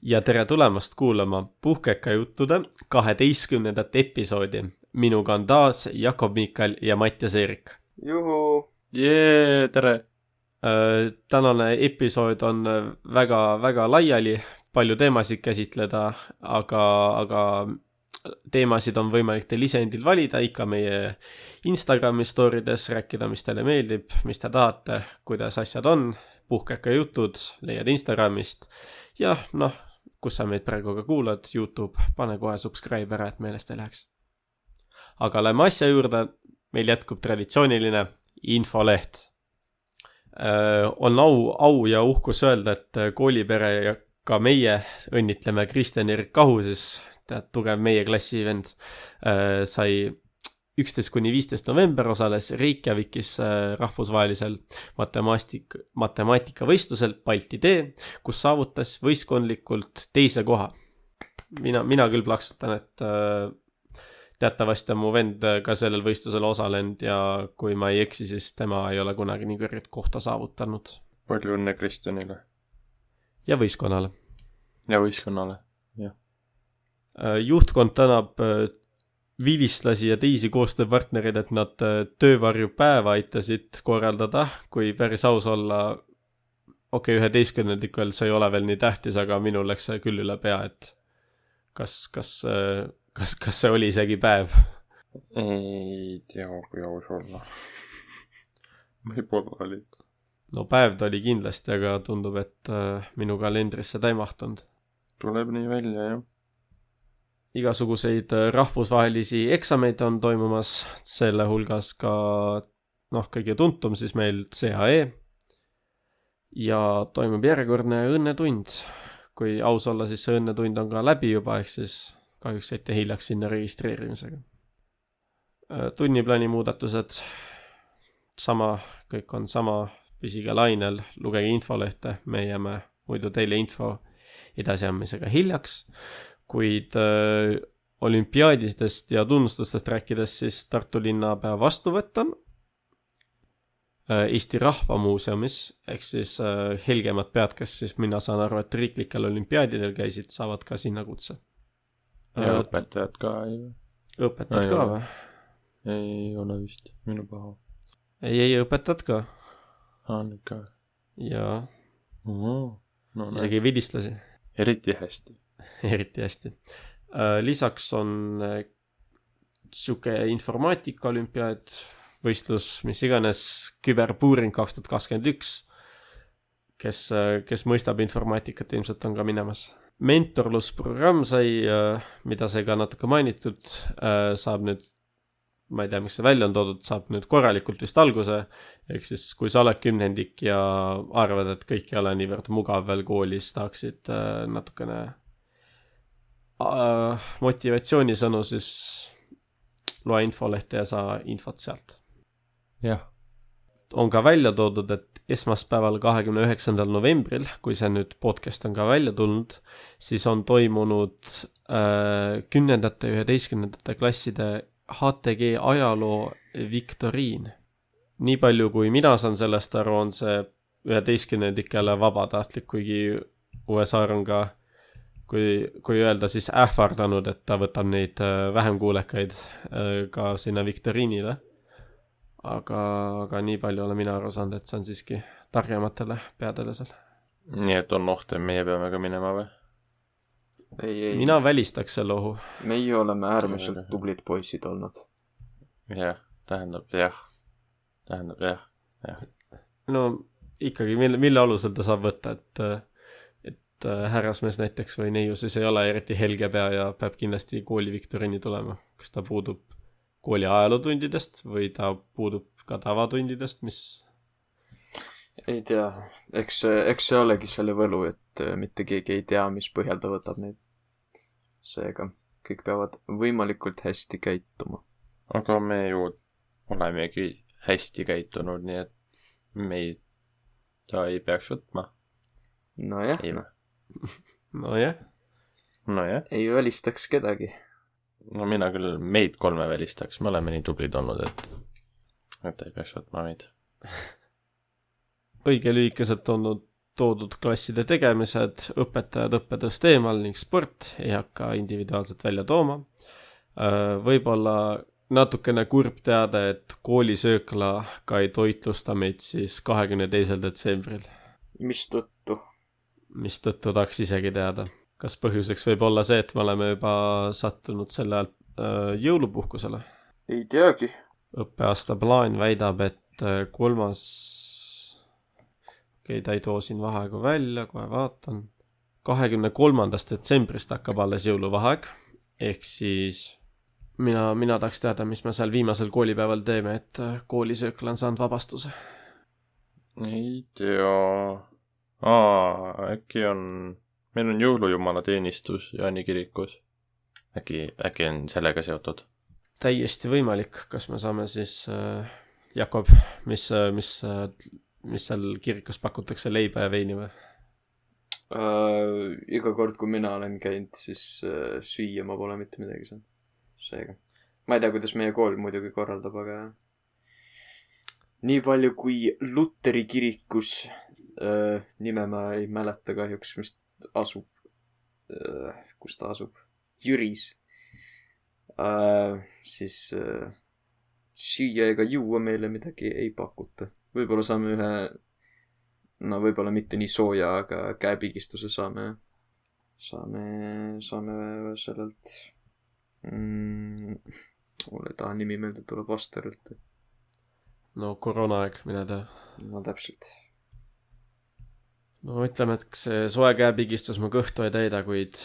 Ja tere tulemast kuulama Puhkeka juttude 12. episoodi. Minuga on taas Jakob Miikal ja Mattias Eerik. Juhu! Jee, tere! Tänane episood on väga laiali, palju teemasid käsitleda, aga teemasid on võimalik teil ise endil valida, ikka meie Instagrami storides rääkida, mis teile meeldib, mis te tahate, kuidas asjad on. Puhkeka jutud leiad Instagramist ja kus sa meid praegu ka kuulad, YouTube, pane kohe subscribe ära, et meelest ei läheks. Aga lähme asja juurde, meil jätkub traditsiooniline infoleht. On au ja uhkus öelda, et koolipere ja ka meie õnnitleme Kristjan-Erik Kahu, siis tugev meie klassi vend, sai 11-15 november osales Reykjavikis rahvusvahelisel matemaatikavõistlusel Balti tee, kus saavutas võistkondlikult teise koha. Mina küll plaksutan, et teatavasti on mu vend ka sellel võistlusel osalenud ja kui ma ei eksi, siis tema ei ole kunagi nii kõrget kohta saavutanud. Palju õnne Kristjanile. Ja võistkonnale. Ja võistkonnale, jah. Juhtkond tänab vilistlasi ja teisi koostööpartnerid, et nad töövarjupäeva aitasid korraldada, kui päris aus olla, 11. see ei ole veel nii tähtis, aga minul läks see küll üle pea, et kas see oli isegi päev? Ei tea, kui aus olla. Võib-olla oli. No päev ta oli kindlasti, aga tundub, et minu kalendrisse ta ei mahtunud. Tuleb nii välja, jah. Igasuguseid rahvusvahelisi eksameid on toimumas, selle hulgas ka kõige tuntum siis meil CHE ja toimub järjekordne õnnetund. Kui aus olla, siis see õnnetund on ka läbi juba, ehk siis kahjuks jäite hiljaks sinna registreerimisega. Tunniplaani muudatused sama, kõik on sama, püsige lainel, lugege infolehte, me jääme muidu teile info edasiandmisega hiljaks. Kuid olümpiaadistest ja tunnustustest rääkides, siis Tartu linnapea vastuvõtt on Eesti Rahvamuuseumis, ehk siis helgemad pead, kes siis mina saan aru, et riiklikel olümpiaadidel käisid, saavad ka sinna kutse. Ja õpetajad ka ei. Õpetajad ka või? Ei ole vist, minu paha. Ei, õpetajad ka. Nüüd ka. Ja isegi vilistlasi. Eriti hästi. Eriti hästi. Lisaks on siuke informaatika olümpiaad, võistlus, mis iganes, küberpuuring 2021, kes mõistab informaatikat, ilmselt on ka minemas. Mentorlusprogramm sai, mida sai ka natuke mainitud, saab nüüd, ma ei tea, miks see välja on toodud, saab nüüd korralikult vist alguse, ehk siis kui sa oled 10. ja arvad, et kõik ei ole niivõrd mugav veel koolis, tahaksid natukene motivatsioonisõnu, siis loe infolehte ja saa infot sealt. Jah. On ka välja toodud, et esmaspäeval 29. novembril, kui see nüüd podcast on ka välja tulnud, siis on toimunud 10. ja 11. klasside HTG ajaloo viktoriin. Nii palju, kui mina saan sellest aru, on see 11. vabatahtlik, kuigi USA on ka kui öelda, siis ähvardanud, et ta võtab neid vähem kuulekaid ka sinna viktoriinile. Aga nii palju olen mina aru saanud, et see on siiski targematele peadele seal. Nii, et on oht, et meie peame ka minema või? Ei. Mina välistaks selle ohu. Meie oleme äärmiselt tublid poisid olnud. Jah, tähendab jah. No ikkagi, mille alusel ta saab võtta, et härrasmees näiteks või neiu siis ei ole eriti helge pea ja peab kindlasti kooli viktoriini tulema. Kas ta puudub kooli ajalootundidest või ta puudub ka tavatundidest, mis? Ei tea, eks see olegi selle võlu, et mitte keegi ei tea, mis põhjal ta võtab neid. Seega, kõik peavad võimalikult hästi käituma. Aga me ju olemegi hästi käitunud, nii et meid ta ei peaks võtma. Nojah. Nojah. Ei välistaks kedagi. No mina küll meid 3 välistaks, me oleme nii tublid olnud, et ei peaks võtma meid. Õige lühikeselt toodud klasside tegemised, õpetajad õppetööst eemal ning sport ei hakka individuaalselt välja tooma. Võib-olla natukene kurb teada, et koolisöökla ka ei toitlusta meid siis 22. detsembril. Mistõttu tahaks isegi teada. Kas põhjuseks võib olla see, et me oleme juba sattunud selle ajal jõulupuhkusele? Ei teagi. Õppeaasta plaan väidab, et 3. Okei, ta ei too siin vaheaegu välja, kohe vaatan. 23. detsembrist hakkab alles jõuluvaheaeg, ehk siis mina tahaks teada, mis me seal viimasel koolipäeval teeme, et koolisöökla on saanud vabastuse. Ei tea. Äkki meil on jõulujumala teenistus Jaani kirikus. Äkki on sellega seotud? Täiesti võimalik, kas me saame siis Jakob, mis seal kirikus pakutakse, leiba ja veini või? Iga kord, kui mina olen käinud, siis süüa ma pole mitte midagi saanud. Seega. Ma ei tea, kuidas meie kool muidugi korraldab, aga nii palju kui Luteri kirikus, nime ma ei mäleta kahjuks, mis asub, kus ta asub, Jüris, siis süüa ega juua meile midagi ei pakuta. Võib-olla saame võib-olla mitte nii sooja, aga käepigistuse saame sellelt mulle ei taha nimi meelde, tuleb vastarult. No koroonaaeg, mine tea. No täpselt. No ütleme, et see soe käepigistus mu kõhtu ei täida, kuid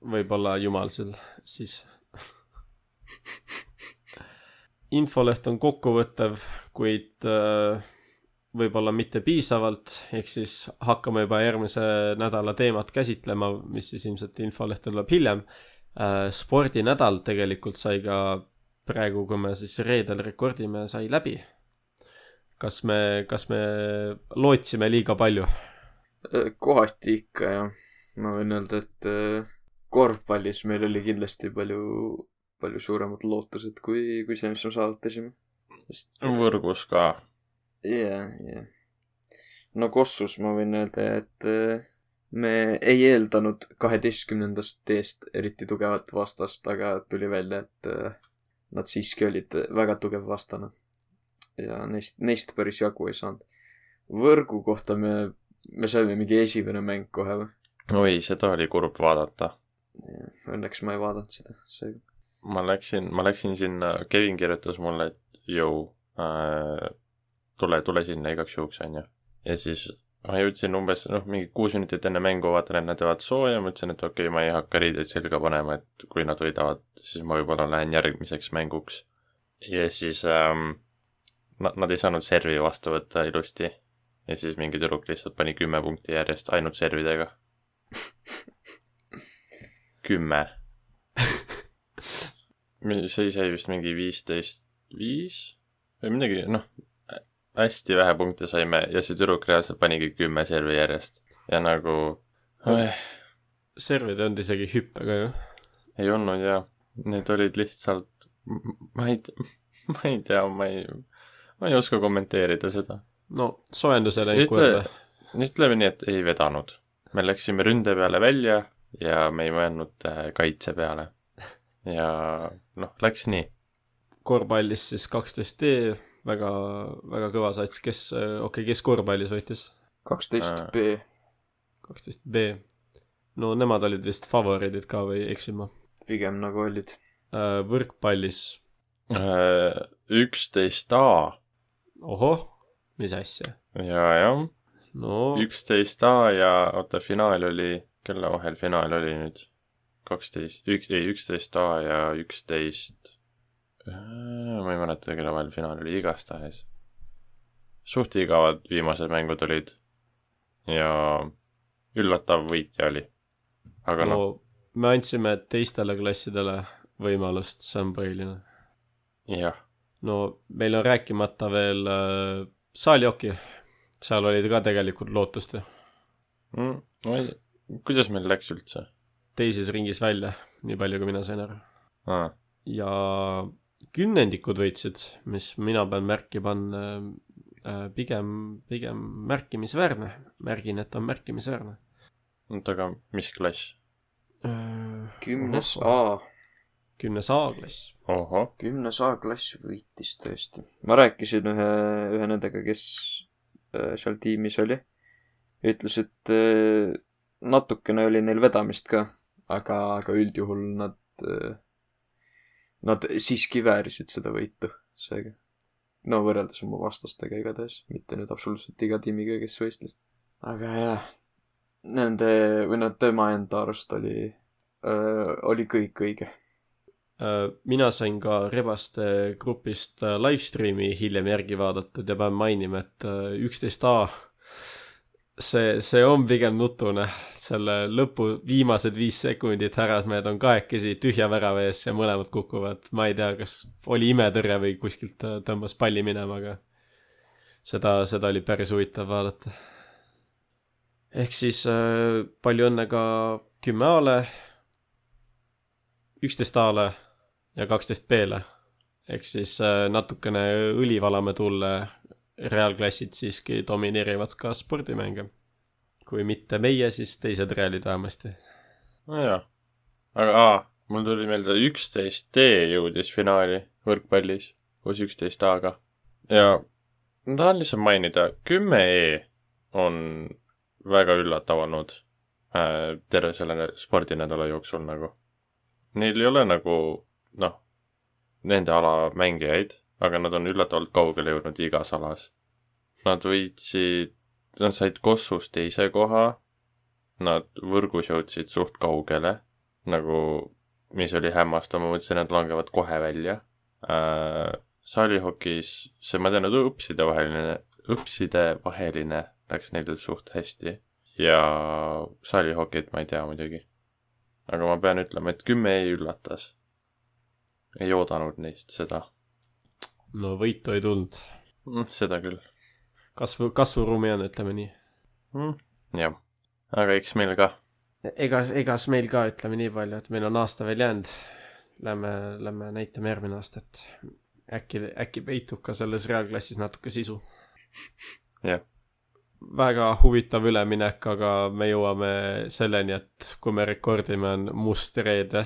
võib-olla jumal seal siis. Infoleht on kokkuvõttev, kuid võib-olla mitte piisavalt, ehk siis hakkame juba järgmise nädala teemat käsitlema, mis siis ilmselt infolehte tuleb hiljem. Spordinädal tegelikult sai ka praegu, kui me siis reedel rekordime, sai läbi. Kas me lootsime liiga palju? Kohati ikka, jah. Ma võin öelda, et korvpallis meil oli kindlasti palju suuremad lootused kui see, mis me saavutasime. Võrgus ka. Jah. No Kossus ma võin öelda, et me ei eeldanud 12. teest eriti tugevat vastast, aga tuli välja, et nad siiski olid väga tugev vastane. Ja neist päris jagu ei saanud. Võrgu kohta me saime mingi esimene mäng kohe või? Oi, seda oli kurb vaadata. Õnneks ma ei vaadanud seda. Ma läksin sinna, Kevin kirjutas mulle, et tule sinna igaks juhuks, on ju. Ja siis ma jõudsin umbes mingi 6 minutit enne mängu, vaatan, et nad teevad sooja, mõtlesin, et okei, ma ei hakka riideid selga panema, et kui nad võidavad, siis ma võib-olla lähen järgmiseks mänguks. Ja siis nad ei saanud servi vastu võtta ilusti. Ja siis mingi tüdruk lihtsalt pani 10 punkti järjest ainult servidega. 10. See sai vist mingi 15-5 või midagi, hästi vähe punkte saime ja see tüdruk reaalselt panigi 10 servi järjest. Ja nagu... Servid on isegi hüppega ju. Ei olnud, jah. Need olid lihtsalt... Ma ei tea, ma ei oska kommenteerida seda. No, soojendusele ei kuulda. Ütleme nii, et ei vedanud. Me läksime ründe peale välja ja me ei mõelnud kaitse peale. Ja läks nii. Korvpallis siis 12D, väga, väga kõva sats. Kes korvpallis võitis? 12B. 12B. No nemad olid vist favoriidid ka või eksin ma? Pigem nagu olid. Võrkpallis 11A. Ohoh, mis asja? Ja. No. 11A ja finaal oli, kelle vahel finaal oli nüüd? 11A ja 11. Ma ei mäleta, kelle vahel finaal oli, igastahes. Suht igavad viimased mängud olid. Ja üllatav võitja oli. Aga me andsime teistele klassidele võimalust, see on põhiline. Jah. No meil on rääkimata veel saalioki. Seal olid ka tegelikult lootust. Kuidas meil läks üldse? Teises ringis välja, nii palju kui mina sain aru. Ja kümnendikud võitsid, mis mina pean märki panna. Pigem märkimisväärne. Märgin, et on märkimisväärne. oota, aga mis klass? 10. A. 10. A-klass. Oho. 10. A-klass võitis tõesti. Ma rääkisin ühe nendega, kes seal tiimis oli. Ütles, et natukene oli neil vedamist ka, aga üldjuhul nad siiski väärisid seda võitu. Seega. No võrreldes oma vastastega igatahes. Mitte nüüd absoluutselt iga tiimiga, kes võistles. Aga jah, tema enda arust oli kõik õige. Mina sain ka Rebaste grupist livestreami hiljem järgi vaadatud ja pean mainima, et 11A see on pigem nutune. Selle lõpu viimased 5 sekundit härrasmehed on kahekesi tühja värava ees ja mõlemad kukuvad. Ma ei tea, kas oli imetõrje või kuskilt tõmbas palli minema, aga seda oli päris huvitav vaadata. Ehk siis palju õnne ka 10A-le, 11A-le ja 12B-le. Ehk siis natukene õlivalame tulle reaalklassid siiski domineerivad ka spordimänge. Kui mitte meie, siis teised reaalid vähemasti. No jaa. Aga mul tuli meelde 11D jõudis finaali võrkpallis koos 11A-ga. Ja tahan lihtsalt mainida, 10E on väga üllatav olnud terve selle spordinädala jooksul nagu. Neil ei ole nagu, nende ala mängijaid, aga nad on üllatavalt kaugele jõudnud igas alas. Nad said Kossus 2. koha, nad võrgus jõudsid suht kaugele, nagu mis oli hämmastav, ma mõtlesin, et langevad kohe välja. Saalihokis, ma tean, et õpside vaheline läks neil suht hästi ja saalihokid ma ei tea muidugi. Aga ma pean ütlema, et 10 ei üllatas. Ei oodanud neist seda. No võitu ei tulnud. Seda küll. Kasvuruumi on, ütleme nii. Jah, aga eks meil ka. Egas meil ka, ütleme nii palju, et meil on aasta veel jäänud. Lähme näitame järgmine aasta, et äkki peitub ka selles reaalklassis natuke sisu. Jah. Väga huvitav üleminek, aga me jõuame selleni, et kui me rekordime on must reede.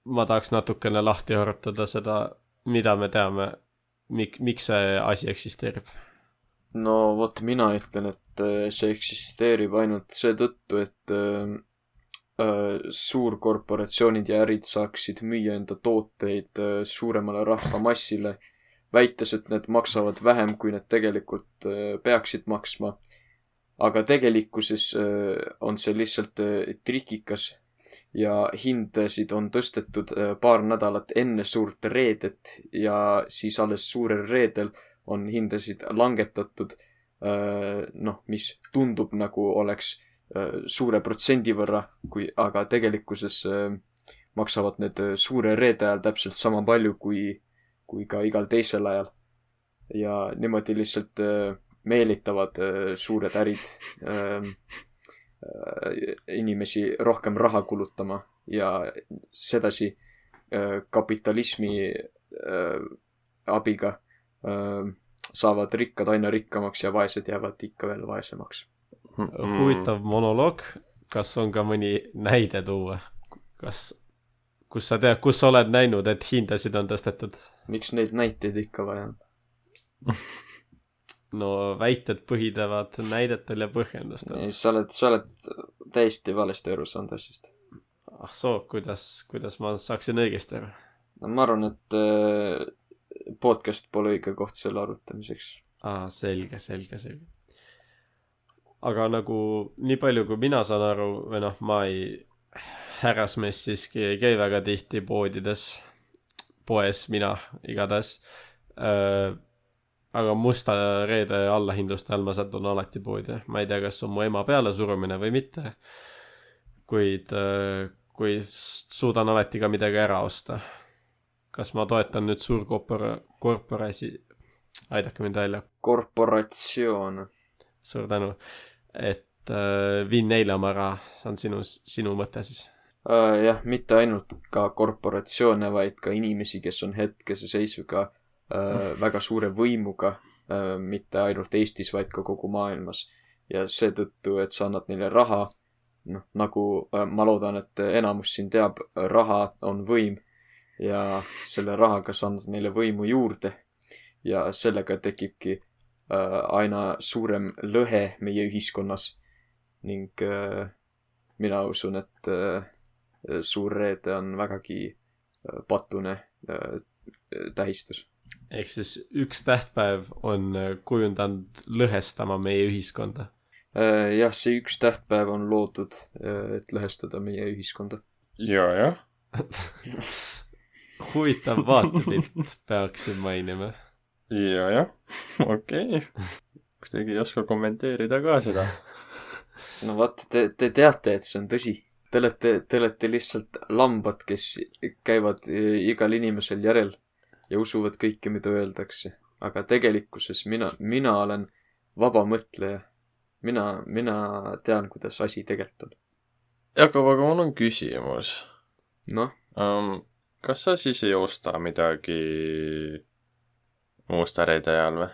Ma tahaks natukene lahti harutada seda, mida me teame, miks see asi eksisteerib. No vot, mina ütlen, et see eksisteerib ainult seetõttu, et suurkorporatsioonid ja ärid saaksid müüa enda tooteid suuremale rahvamassile, väites, et need maksavad vähem, kui need tegelikult peaksid maksma. Aga tegelikkuses on see lihtsalt trikikas ja hindasid on tõstetud paar nädalat enne suurt reedet ja siis alles suurel reedel on hindasid langetatud, mis tundub nagu oleks suure protsendi võrra, aga tegelikkuses maksavad need suure reede ajal täpselt sama palju kui ka igal teisel ajal. Ja niimoodi lihtsalt meelitavad suured ärid inimesi rohkem raha kulutama ja sedasi kapitalismi abiga saavad rikkad aina rikkamaks ja vaesed jäävad ikka veel vaesemaks. Huvitav monoloog. Kas on ka mõni näide tuua? Kus sa tead, kus sa oled näinud, et hindasid on tõstetud? Miks neid näiteid ikka vaja on? No väited põhinevad näidetel ja põhjendustel. Sa oled täiesti valesti aru saanud asjast. Kuidas ma saaksin õigesti aru? No, ma arvan, et podcast pole õige koht selle arutamiseks. Selge. Aga nagu nii palju, kui mina saan aru, või ma härrasmees siiski ei käi väga tihti poes mina igatahes. Aga musta reede allahindluste all ma satun alati poodi. Ma ei tea, kas on mu ema peale surumine või mitte, kuid suudan alati ka midagi ära osta. Kas ma toetan nüüd suurkorporasi? Aidake mind välja. Korporatsioon. Suur tänu. Et viin neile oma raha. See on sinu mõte siis. Jah, mitte ainult ka korporatsioone, vaid ka inimesi, kes on hetkese seisuga väga suure võimuga mitte ainult Eestis, vaid ka kogu maailmas. Ja seetõttu, et sa annad neile raha, noh, nagu ma loodan, et enamus siin teab, raha on võim ja selle rahaga sa annad neile võimu juurde ja sellega tekibki aina suurem lõhe meie ühiskonnas ning mina usun, et suur reede on vägagi patune tähistus. Ehk siis üks tähtpäev on kujundanud lõhestama meie ühiskonda. Jah, see üks tähtpäev on loodud, et lõhestada meie ühiskonda. jah. Huvitav vaatepilt peaksin mainima. jah, okei. kuidagi ei oska kommenteerida ka seda. No vaat, te teate, et see on tõsi. Te olete lihtsalt lambad, kes käivad igal inimesel järel ja usuvad kõike, mida öeldakse. Aga tegelikkuses mina olen vaba mõtleja. Mina tean, kuidas asi tegelikult on. aga mul on küsimus. Noh, kas sa siis ei osta midagi musta reede ajal või?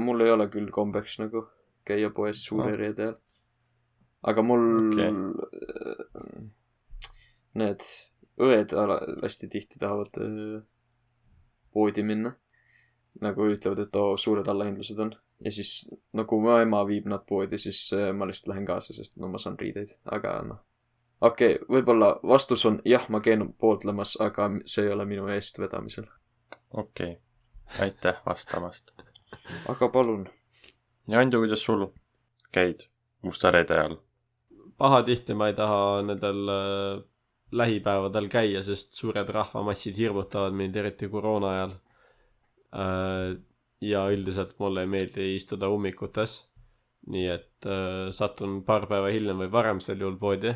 mul ei ole küll kombeks nagu käia poes suure reede ajal. Aga mul need õed hästi tihti tahavad poodi minna. Nagu ütlevad, et suured allahindlused on. Ja siis, nagu mu ema viib nad poodi, siis ma lihtsalt lähen kaasa, sest no ma saan riideid. Aga noh. Okei, võib-olla vastus on jah, ma käin poodlemas, aga see ei ole minu eest vedamisel. Okei. Aitäh vastamast. Aga palun. Ja Andu, kuidas sul käid musta reede ajal? Pahatihti ma ei taha nendel lähipäevadel käia, sest suured rahvamassid hirmutavad mind eriti koroona ajal. Ja üldiselt mulle ei meeldi istuda ummikutes. Nii et satun paar päeva hiljem või varem sel juhul poodi.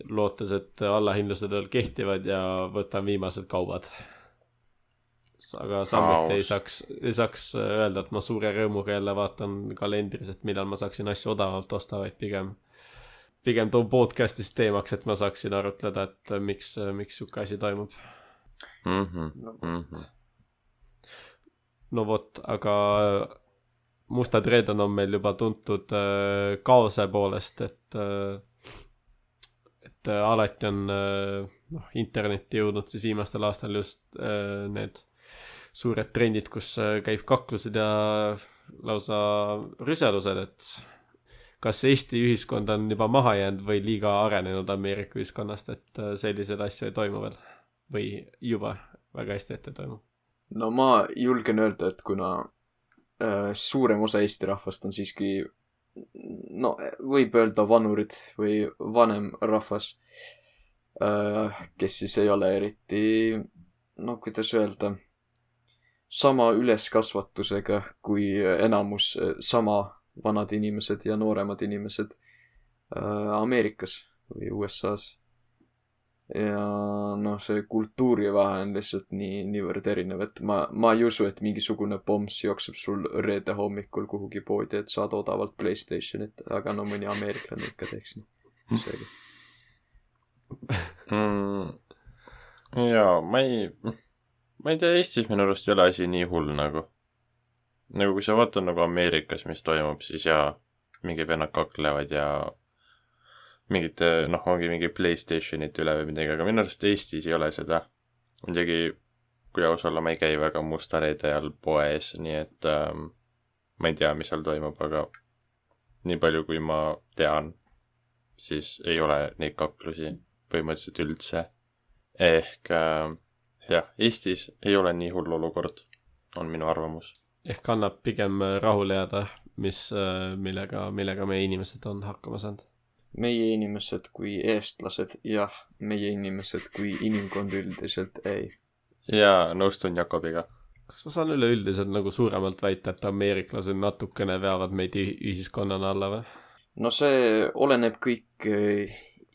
Lootes, et allahindlused veel kehtivad ja võtan viimased kaubad. Aga samuti ei saaks öelda, et ma suure rõõmuga jälle vaatan kalendris, et millal ma saaksin asju odavalt osta, vaid pigem toon podcastist teemaks, et ma saaksin arutleda, et miks siuke asi toimub. No vot, aga mustad reeded on meil juba tuntud kaose poolest, et alati on internetti jõudnud siis viimastel aastal just need suured trendid, kus käib kaklused ja lausa rüselused, et kas Eesti ühiskond on juba maha jäänud või liiga arenenud Ameerika ühiskonnast, et sellised asju ei toimu veel või juba väga hästi ette toimu? No ma julgen öelda, et kuna suurem osa Eesti rahvast on siiski, no võib öelda vanurid või vanem rahvas, kes siis ei ole eriti, no kuidas öelda, sama üleskasvatusega kui enamus sama vanad inimesed ja nooremad inimesed Ameerikas või USAs. Ja noh, see kultuurivahe on lihtsalt niivõrd erinev, et ma ei usu, et mingisugune pomms jookseb sul reede hommikul kuhugi poodi, et saad odavalt PlayStationit, aga no mõni ameeriklane ikka teeks nii. Seegi. Jaa, ma ei tea, Eestis minu arust ei ole asi nii hull nagu. Nagu kui sa vaatad nagu Ameerikas, mis toimub, siis jaa, mingi vennad kaklevad ja mingite, ongi mingi PlayStationit üle või midagi, aga minu arust Eestis ei ole seda. Muidugi, kui aus olla, ma ei käi väga musta reede ajal poes, nii et ma ei tea, mis seal toimub, aga nii palju kui ma tean, siis ei ole neid kaklusi põhimõtteliselt üldse. Ehk jah, Eestis ei ole nii hull olukord, on minu arvamus. Ehk annab pigem rahule jääda, millega meie inimesed on hakkama saanud. Meie inimesed kui eestlased, jah, meie inimesed kui inimkond üldiselt ei. Jaa, nõustun Jakobiga. Kas ma saan üleüldiselt nagu suuremalt väita, et ameeriklased natukene veavad meid ühiskonnana alla või? No see oleneb kõik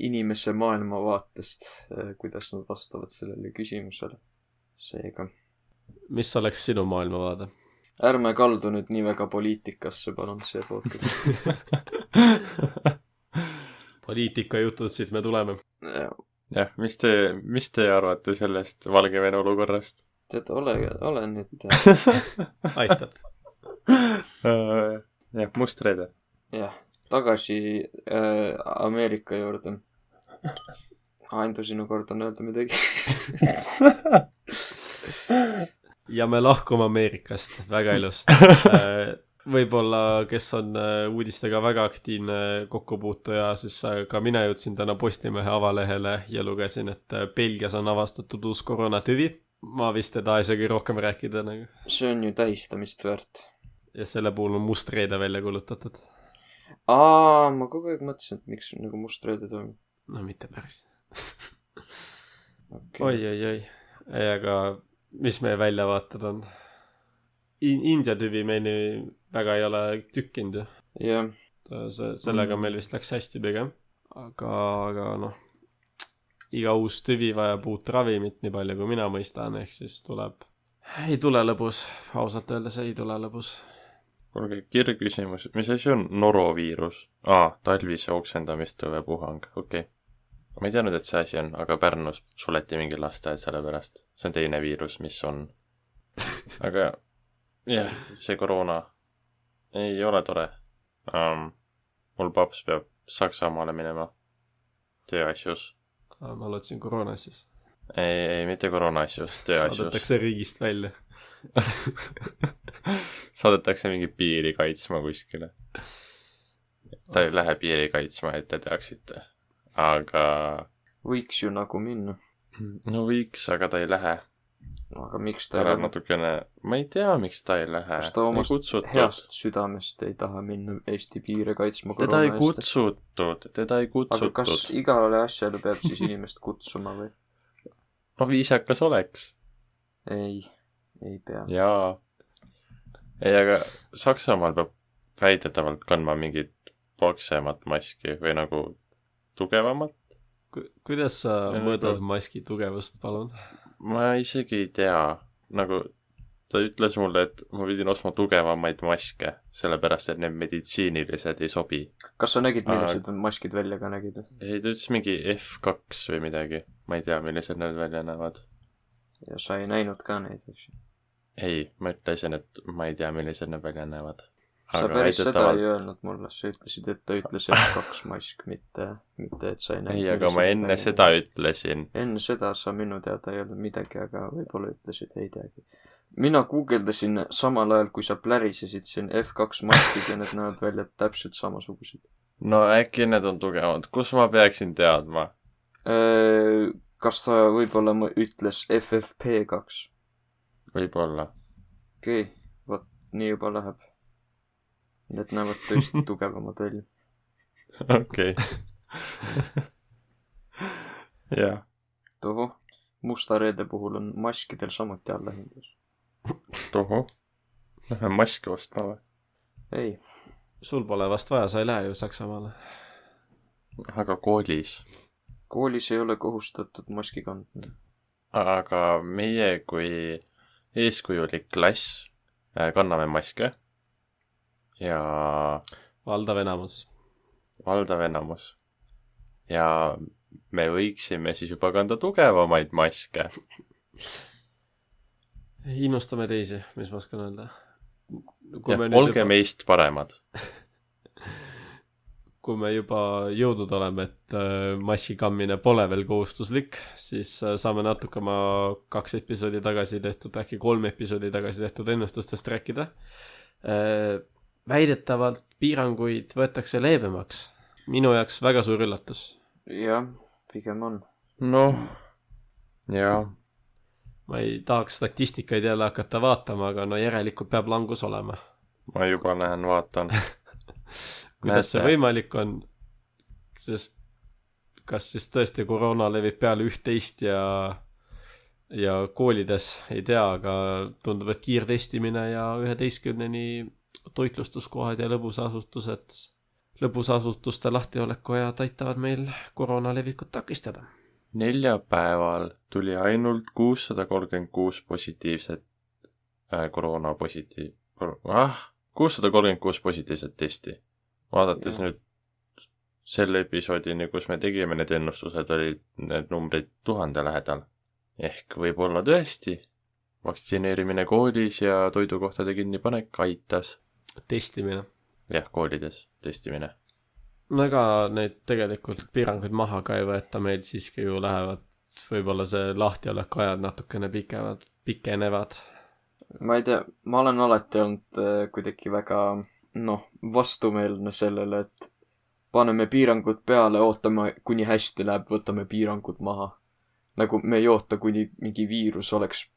inimese maailmavaatest, kuidas nad vastavad sellele küsimusele. Seega. Mis oleks sinu maailmavaade? Ärme kaldu nüüd nii väga poliitikasse, palun see podcast. Poliitikajutud, siis me tuleme. Jah, mis te arvate sellest Valgevene olukorrast? tead, ole nüüd aitab . jah , must reede . jah , tagasi Ameerika juurde . Andu , sinu kord on öelda midagi . ja me lahkume Ameerikast , väga ilus . võib-olla , kes on uudistega väga aktiivne kokkupuutuja , siis ka mina jõudsin täna Postimehe avalehele ja lugesin , et Belgias on avastatud uus koroonatüvi . ma vist ei taha isegi rohkem rääkida nagu . see on ju tähistamist väärt . ja selle puhul on must reede välja kuulutatud . Ma kogu aeg mõtlesin , et miks nagu must reede toimub . no mitte päris . Okay. oi , aga mis meie väljavaated on ? India tüvi meini väga ei ole tükkinud ju . jah , sellega meil vist läks hästi pigem . aga noh , iga uus tüvi vajab uut ravimit , nii palju kui mina mõistan , ehk siis ei tule lõbus , ausalt öeldes ei tule lõbus . kuulge , kirgküsimus , mis asi on noroviirus ? talvise oksendamistõvepuhang , okei . ma ei teadnud , et see asi on , aga Pärnus suleti mingi lasteaed selle pärast . see on teine viirus , mis on . aga jah , see koroona ei ole tore . mul paps peab Saksamaale minema tööasjus . ma lootsin koroona asjus . ei , mitte koroona asjus , tööasjus . saadetakse riigist välja . saadetakse mingi piiri kaitsma kuskile . ta ei lähe piiri kaitsma , et te teaksite . aga võiks ju nagu minna . no võiks , aga ta ei lähe . aga miks ta ta läheb natukene , ma ei tea , miks ta ei lähe . kas ta omast heast südamest ei taha minna Eesti piire kaitsma teda ei koroona eest ? kutsutud , teda ei aga kas kutsutud . igale asjale peab siis inimest kutsuma või ? no viisakas oleks . ei pea . jaa . ei , aga Saksamaal peab väidetavalt kandma mingit paksemat maski või nagu tugevamat . kuidas sa Ja mõõdad nagu- maski tugevust , palun ? ma isegi ei tea , nagu ta ütles mulle , et ma pidin ostma tugevamaid maske , sellepärast et need meditsiinilised ei sobi . kas sa nägid , millised need maskid välja ka nägid ? ei , ta ütles mingi F2 või midagi , ma ei tea , millised need välja näevad . ja sa ei näinud ka neid , eks ju . ei , ma ütlesin , et ma ei tea , millised need välja näevad . sa päris seda ei öelnud mulle , sa ütlesid , et ta ütles F2 mask , mitte , et sa ei näinud . ei , aga ma enne seda ütlesin . enne seda sa minu teada ei öelnud midagi , aga võib-olla ütlesid , ei teagi . mina guugeldasin samal ajal , kui sa plärisesid siin F2 maskid ja need näevad välja täpselt samasugused . no äkki need on tugevad , kus ma peaksin teadma ? kas ta võib-olla ütles FFP2 ? võib-olla . okei , vot nii juba läheb . Need näevad tõesti tugevamad välja . okei . jah . tohoh , musta reede puhul on maskidel samuti allahindlus . tohoh . Lähme maske ostma või ? ei , sul pole vast vaja , sa ei lähe ju Saksamaale . aga koolis . koolis ei ole kohustatud maski kandma . aga meie kui eeskujulik klass kanname maske ja valdav enamus . valdav enamus . ja me võiksime siis juba kanda tugevamaid maske . innustame teisi , mis ma oskan öelda . olge meist paremad . kui me juba jõudnud oleme , et maski kandmine pole veel kohustuslik , siis saame natuke oma 2 episoodi tagasi tehtud , äkki 3 episoodi tagasi tehtud ennustustest rääkida . Väidetavalt piiranguid võetakse leebemaks . minu jaoks väga suur üllatus . jah , pigem on . noh , jaa . ma ei tahaks statistikaid jälle hakata vaatama , aga no järelikult peab langus olema . ma juba lähen vaatan . kuidas see võimalik on , sest kas siis tõesti koroona levib peale 11 ja koolides ei tea , aga tundub , et kiirtestimine ja 11-ni toitlustuskohad ja lõbusasutuste lahtiolekuajad aitavad meil koroona levikut takistada . neljapäeval tuli ainult 636 positiivset koroona 636 positiivset testi . vaadates Ja. nüüd selle episoodini , kus me tegime need ennustused , olid need numbrid 1000 lähedal . ehk võib-olla tõesti vaktsineerimine koolis ja toidukohtade kinnipanek aitas. Testimine. Jah, koolides testimine. No ega neid tegelikult piiranguid maha ka ei võeta, meil siiski ju lähevad võib-olla see lahtiolek ajad natukene pikenevad. Ma ei tea, ma olen alati olnud kuidagi väga, vastumeelne sellele, et paneme piirangud peale, ootame, kuni hästi läheb, võtame piirangud maha. Nagu me ei oota, kuni mingi viirus oleks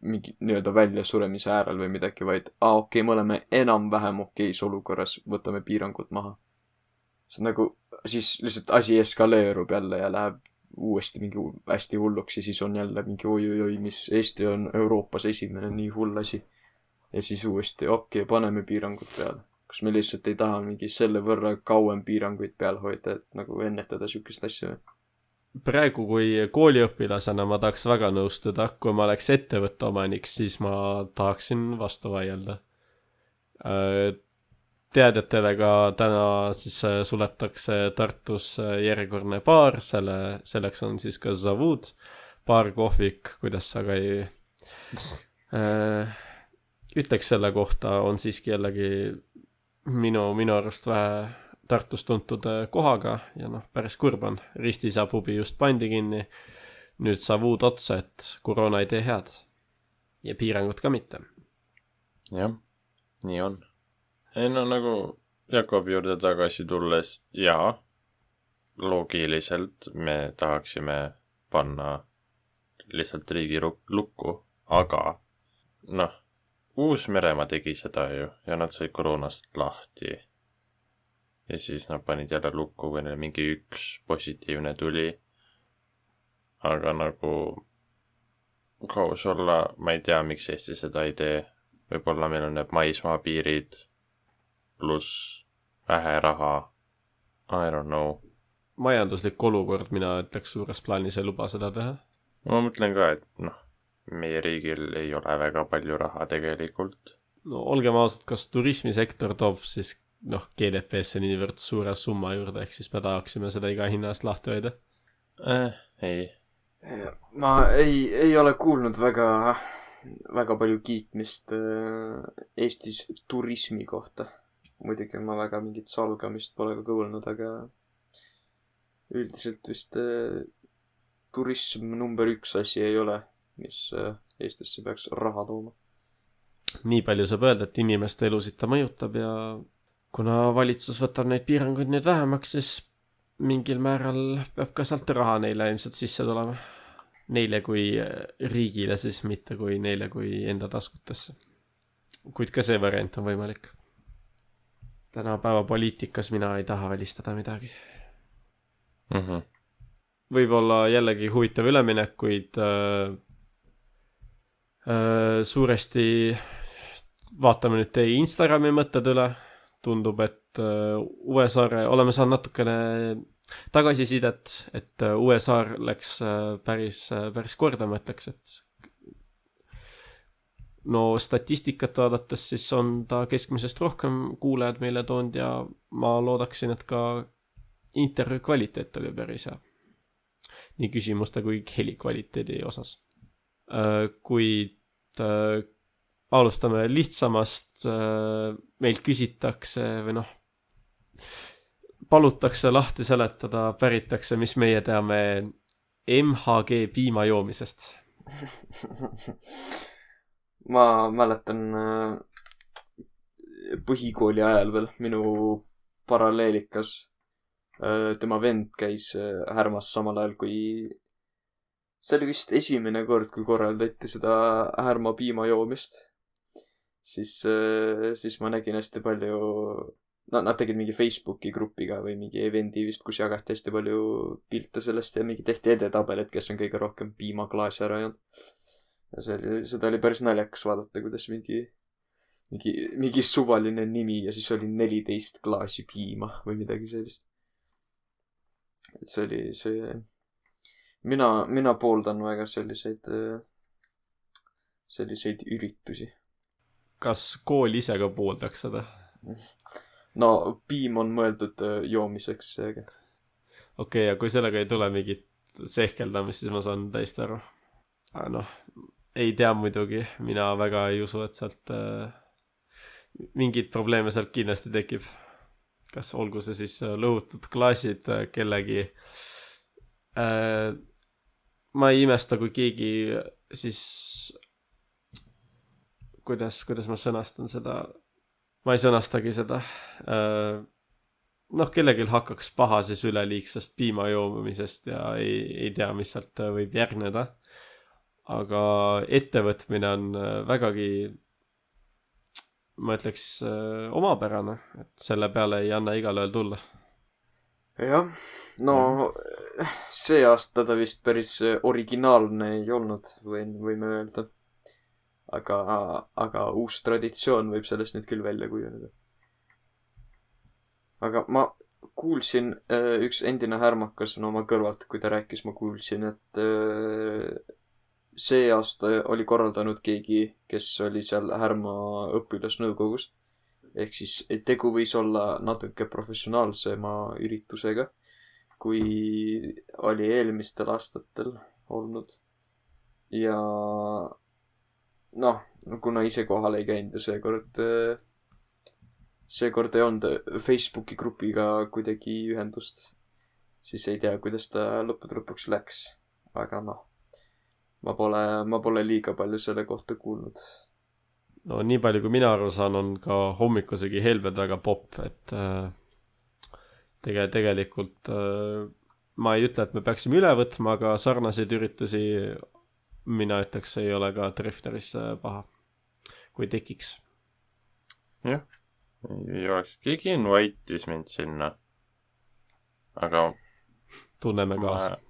mingi nii-öelda väljasuremise äärel või midagi, vaid okei, me oleme enam-vähem okeis olukorras, võtame piirangud maha. See nagu, siis lihtsalt asi eskaleerub jälle ja läheb uuesti mingi hästi hulluks ja siis on jälle mingi oi, mis Eesti on Euroopas esimene nii hull asi. Ja siis uuesti, okei, paneme piirangud peale. Kas me lihtsalt ei taha mingi selle võrra kauem piiranguid peal hoida, et nagu ennetada sükest asja? Praegu, kui kooliõpilasena ma tahaks väga nõustuda, kui ma oleks ettevõtte omanik, siis ma tahaksin vastu vaielda. Teadjatele ka täna siis suletakse Tartus järjekordne baar, selleks on siis ka Zavud, baarkohvik, kuidas sa ka ei ütleks selle kohta, on siiski jällegi minu arust vähe Tartus tuntud kohaga ja päris kurb on. Ristis ja pubi just pandi kinni, nüüd Zavud otsa, et koroona ei tee head ja piirangud ka mitte. Jah, nii on. Ei nagu Jakobi juurde tagasi tulles, jaa, loogiliselt me tahaksime panna lihtsalt riigi lukku, aga Uus-Meremaa tegi seda ju ja nad said koroonast lahti. Ja siis nad panid jälle lukku, kui neil mingi üks positiivne tuli. Aga nagu kaus olla, ma ei tea, miks Eesti seda ei tee. Võib-olla meil on need maismaapiirid pluss vähe raha. I don't know. Majanduslik olukord, mina ütleks suures plaanis ei luba seda teha. Ma mõtlen ka, et meie riigil ei ole väga palju raha tegelikult. No olgem ausad, kas turismisektor toob siis GDP-sse niivõrd suure summa juurde, ehk siis me tahaksime seda iga hinna eest lahti hoida? Ei. Ma ei ole kuulnud väga palju kiitmist Eestis turismi kohta. Muidugi ma väga mingit salgamist pole ka kuulnud, aga üldiselt vist turism number 1 asi ei ole, mis Eestisse peaks raha tooma. Nii palju saab öelda, et inimeste elusid ta mõjutab ja kuna valitsus võtab neid piiranguid nüüd vähemaks, siis mingil määral peab ka sealt raha neile ilmselt sisse tulema. Neile kui riigile siis, mitte kui neile kui enda taskutesse. Kuid ka see variant on võimalik. Tänapäeva poliitikas mina ei taha välistada midagi. Võib-olla jällegi huvitav üleminek, kuid suuresti vaatame nüüd teie Instagrami mõtted üle. Tundub, et Uue-Saare, oleme saanud natukene tagasisidet, et Uue-Saar läks päris korda, ma ütleks, et statistikat vaadates siis on ta keskmisest rohkem kuulajad meile toonud ja ma loodaksin, et ka intervjuu kvaliteet oli päris hea. Nii küsimuste kui heli kvaliteedi osas. Kuid alustame lihtsamast, meilt küsitakse või palutakse lahti seletada, päritakse, mis meie teame MHG piima joomisest. Ma mäletan põhikooli ajal veel minu paralleelikas tema vend käis Härmas samal ajal, kui see oli vist esimene kord, kui korraldati seda Härma piima joomist. Siis ma nägin hästi palju, nad tegid mingi Facebooki grupiga või mingi eventi vist, kus jagati hästi palju pilte sellest ja mingi tehti edetabel, et kes on kõige rohkem piimaklaasi ära jäänud. Ja seda oli päris naljakas vaadata, kuidas mingi suvaline nimi ja siis oli 14 klaasi piima või midagi sellist. Et see oli mina pooldan väga selliseid üritusi. Kas kool ise ka pooldaks seda? No piim on mõeldud joomiseks, seega. Okei, ja kui sellega ei tule mingit sehkeldamist, siis ma saan täiesti aru. ei tea muidugi, mina väga ei usu, et sealt mingeid probleeme sealt kindlasti tekib. Kas olgu see siis lõhutud klaasid kellegi ma ei imesta, kui keegi siis kuidas ma sõnastan seda, ma ei sõnastagi seda, noh, kellelgi hakkaks paha siis üleliigsest piima joomisest ja ei tea, mis sealt võib järgneda. Aga ettevõtmine on vägagi, ma ütleks, omapärane, et selle peale ei anna igalühel tulla. Jah, no see aasta ta vist päris originaalne ei olnud, võime öelda. Aga uus traditsioon võib sellest nüüd küll välja kujuneda. Aga ma kuulsin, üks endine härmakas on oma kõrvalt, kui ta rääkis, ma kuulsin, et see aasta oli korraldanud keegi, kes oli seal Härma õpilasnõukogus. Ehk siis tegu võis olla natuke professionaalsema üritusega, kui oli eelmistel aastatel olnud. Ja noh, kuna ise kohal ei käinud ja seekord ei olnud Facebooki grupiga kuidagi ühendust, siis ei tea, kuidas ta lõpuks läks. Aga noh, ma pole liiga palju selle kohta kuulnud. No nii palju, kui mina aru saan, on ka hommikusegi helbed väga popp, et tegelikult ma ei ütle, et me peaksime üle võtma, aga sarnaseid üritusi mina ütleks, ei ole ka Treffneris paha, kui tekiks. Jah, ei oleks. Keegi invite'is mind sinna. Aga tunneme kaasa.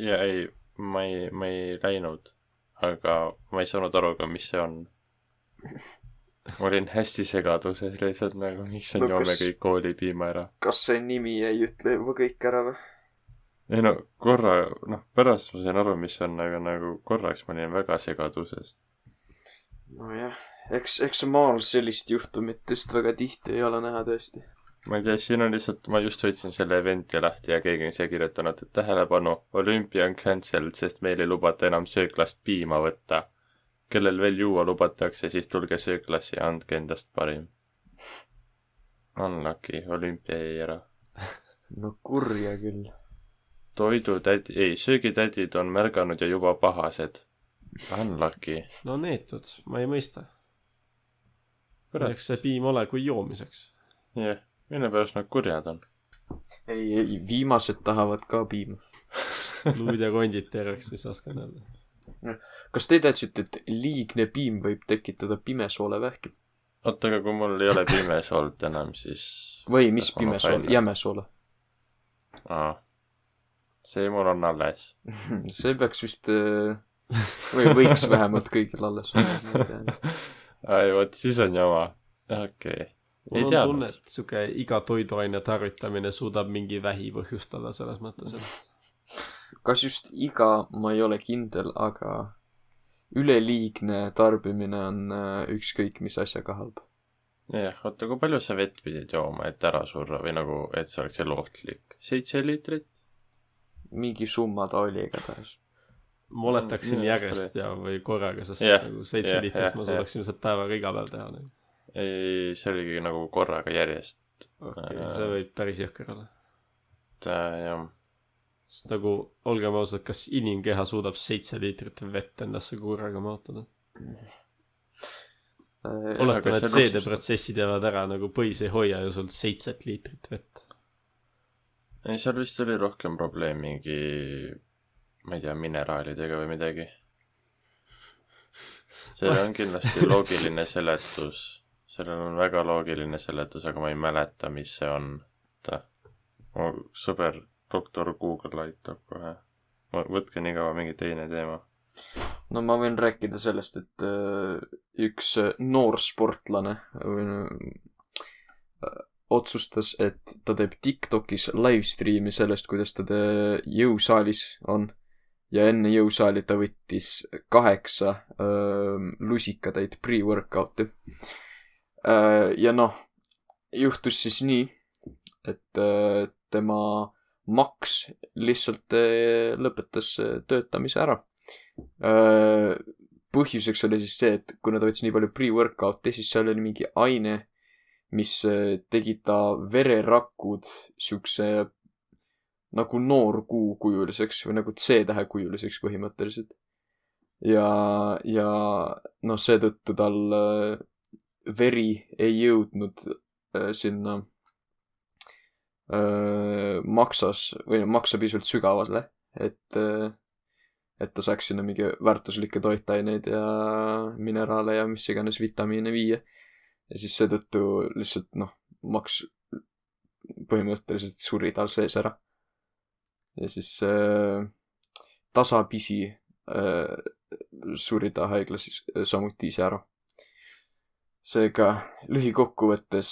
Ja ei, ma ei läinud. Aga ma ei saanud aru ka, mis see on. Olin hästi segaduses lihtsalt nagu, miks on joome kõik koolipiima ära. Kas see nimi ei ütle juba kõik ära või? Ei no, pärast ma sain aru, mis on, aga nagu korraks ma olin väga segaduses. Nojah, eks maal sellist juhtumitest väga tihti ei ole näha tõesti. Ma ei tea, siin on lihtsalt, ma just võtsin selle eventi lahti ja keegi on siia kirjutanud, et tähelepanu, olümpia on cancelled, sest meil ei lubata enam sööklast piima võtta. Kellel veel juua lubatakse, siis tulge sööklassi ja andke endast parim. Unlucky, olümpia jäi ära. No kurja küll. Söögitädid on märganud ja juba pahased. Unlucky. No neetud, ma ei mõista. Milleks see piim ole kui joomiseks? Jah, mille pärast nad kurjad on? Ei, viimased tahavad ka piima. Luud ja kondid terveks, siis oskan öelda. Kas te teadsite, et liigne piim võib tekitada pimesoolevähki? Oota, aga kui mul ei ole pimesoolt enam, siis... Või mis pimesool? Jämesoole. See mul on alles. See peaks vist... Või võiks vähemalt kõigil alles olla. Ai, võt, siis on jama. Okei. Mul on tunne, et suke iga toiduaine tarvitamine suudab mingi vähi põhjustada selles mõttes, et... Kas just iga, ma ei ole kindel, aga üleliigne tarbimine on ükskõik mis asjaga halb. Jah, oota, kui palju sa vett pidid jooma, et ära surra või nagu, et see oleks eluohtlik? 7 liitrit? Mingi summa ta oli igatahes. Ma oletaksin järjest ja või korraga, sest nagu 7 liitrit ma suudaksin lihtsalt päevaga iga päev teha. Ei, see oligi nagu korraga järjest. Okay, see võib päris jõhker olla. Jah. Sest nagu, olgem ausad, kas inimkeha suudab 7 liitrit vett endasse korraga maotada? Oletame, et seedeprotsessid jäävad ära, nagu põis ei hoia ju sult 7 liitrit vett. Ei, seal vist oli rohkem probleem mingi, ma ei tea, mineraalidega või midagi. Sellel on kindlasti loogiline seletus. Sellel on väga loogiline seletus, aga ma ei mäleta, mis see on. Sõber doktor Google aitab kohe. Võtke nii kaua mingi teine teema. No ma võin rääkida sellest, et üks noor sportlane otsustas, et ta teeb TikTokis livestreami sellest, kuidas ta jõusaalis on. Ja enne jõusaali ta võttis 8 lusikatäit pre-workout'i. Ja noh, juhtus siis nii, et tema maks lihtsalt lõpetas töötamise ära. põhjuseks oli siis see, et kuna ta võttis nii palju pre-workout'i, siis seal oli mingi aine, mis tegi ta vererakud siukse nagu noorkuu kujuliseks või nagu C-tähe kujuliseks põhimõtteliselt. Ja noh, seetõttu tal veri ei jõudnud sinna maksa piisavalt sügavale, et ta saaks sinna mingi väärtuslikke toitaineid ja mineraale ja mis iganes vitamiine viia. Ja siis seetõttu lihtsalt, noh, maks põhimõtteliselt suri tal sees ära. Ja siis tasapisi suri ta haiglas samuti ise ära. Seega lühikokkuvõttes